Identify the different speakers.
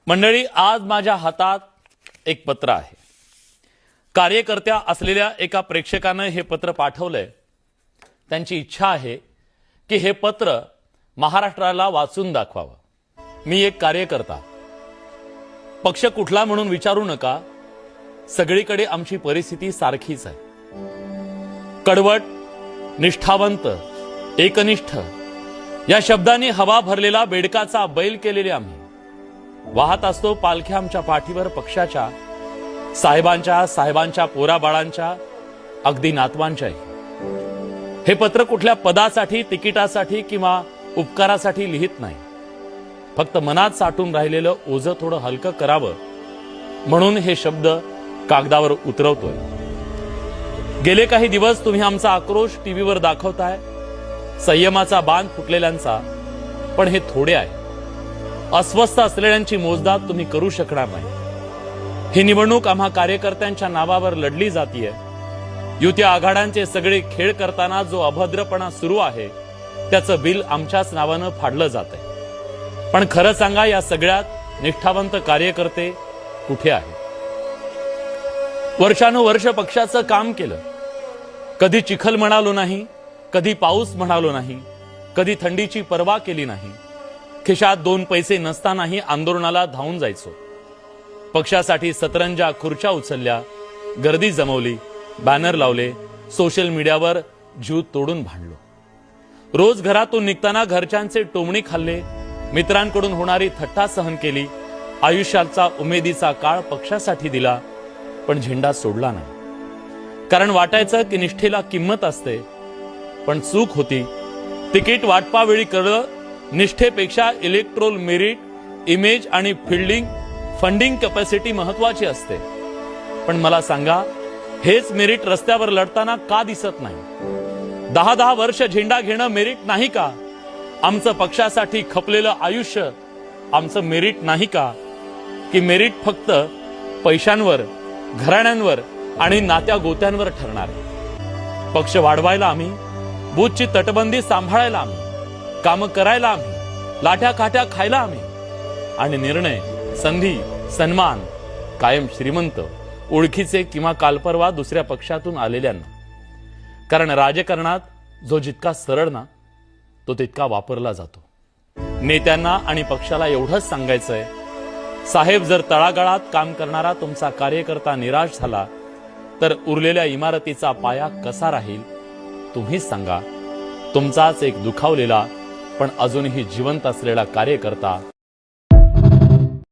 Speaker 1: मंडळी, आज माझ्या हातात एक पत्र आहे। कार्यकर्त्या असलेल्या एका प्रेक्षकाने हे पत्र पाठवलंय। त्यांची इच्छा आहे की हे पत्र महाराष्ट्राला वाचून दाखवावं। मी एक कार्यकर्ता, पक्ष कुठला म्हणून विचारू नका, सगळीकडे आमची परिस्थिती सारखीच आहे। कडवट, निष्ठावंत, एकनिष्ठ या शब्दांनी हवा भरलेला बेडकाचा बैल केलेले आम्ही वाहत असतो पालख्या आमच्या पाठीवर पक्षाच्या, साहेबांच्या पोराबाळांच्या, अगदी नातवांच्याही। हे पत्र कुठल्या पदासाठी, तिकिटासाठी किंवा उपकारासाठी लिहित नाही, फक्त मनात साठून राहिलेलं ओझं थोडं हलकं करावं म्हणून हे शब्द कागदावर उतरवतोय। गेले काही दिवस तुम्ही आमचा आक्रोश टीव्हीवर दाखवताय, संयमाचा बांध फुटलेल्यांचा, पण हे थोडे आहे। अस्वस्थ असलेल्यांची मोजदाद तुम्ही करू शकणार नाही। ही निवडणूक आम्हा कार्यकर्त्यांच्या नावावर लढली जातीये। युती आघाड्यांचे सगळे खेळ करताना जो अभद्रपणा सुरू आहे त्याचं बिल आमच्याच नावानं फाडलं जातंय। पण खरं सांगा, या सगळ्यात निष्ठावंत कार्यकर्ते कुठे आहेत? वर्षानुवर्ष पक्षाचं काम केलं, कधी चिखल म्हणालो नाही, कधी पाऊस म्हणालो नाही, कधी थंडीची पर्वा केली नाही। खिशात 2 पैसे नसतानाही आंदोलनाला धावून जायचो। पक्षासाठी सतरंजा खुर्च्या उचलल्या, गर्दी जमवली, बॅनर लावले, सोशल मीडियावर जीव तोडून भांडलो। रोज घरातून निघताना घरच्यांचे टोमणी खाल्ले, मित्रांकडून होणारी थट्टा सहन केली। आयुष्याचा उमेदीचा काळ पक्षासाठी दिला, पण झेंडा सोडला नाही। कारण वाटायचं की निष्ठेला किंमत असते, पण चूक होती। तिकीट वाटपावेळी कळलं, निष्ठेपेक्षा इलेक्ट्रोल मेरिट, इमेज आणि फंडिंग कॅपॅसिटी महत्वाची असते। पण मला सांगा, हेच मेरिट रस्त्यावर लढताना का दिसत नाही? 10 वर्ष झेंडा घेणं मेरिट नाही का? आमचं पक्षासाठी खपलेलं आयुष्य आमचं मेरिट नाही का? की मेरिट फक्त पैशांवर, घराण्यांवर आणि नात्या गोत्यांवर ठरणार? पक्ष वाढवायला आम्ही, बूथची तटबंदी सांभाळायला आम्ही, काम करायला आम्ही, लाठ्या काठ्या खायला आम्ही, आणि निर्णय, संधी, सन्मान कायम श्रीमंत, ओळखीचे किंवा कालपरवा दुसऱ्या पक्षातून आलेल्यांना। कारण राजकारणात जो जितका सरळ ना, तो तितका वापरला जातो। नेत्यांना आणि पक्षाला एवढंच सांगायचंय, साहेब, जर तळागाळात काम करणारा तुमचा कार्यकर्ता निराश झाला तर उरलेल्या इमारतीचा पाया कसा राहील तुम्हीच सांगा। तुमचाच एक दुखावलेला पण अजूनही जिवंत असलेला कार्यकर्ता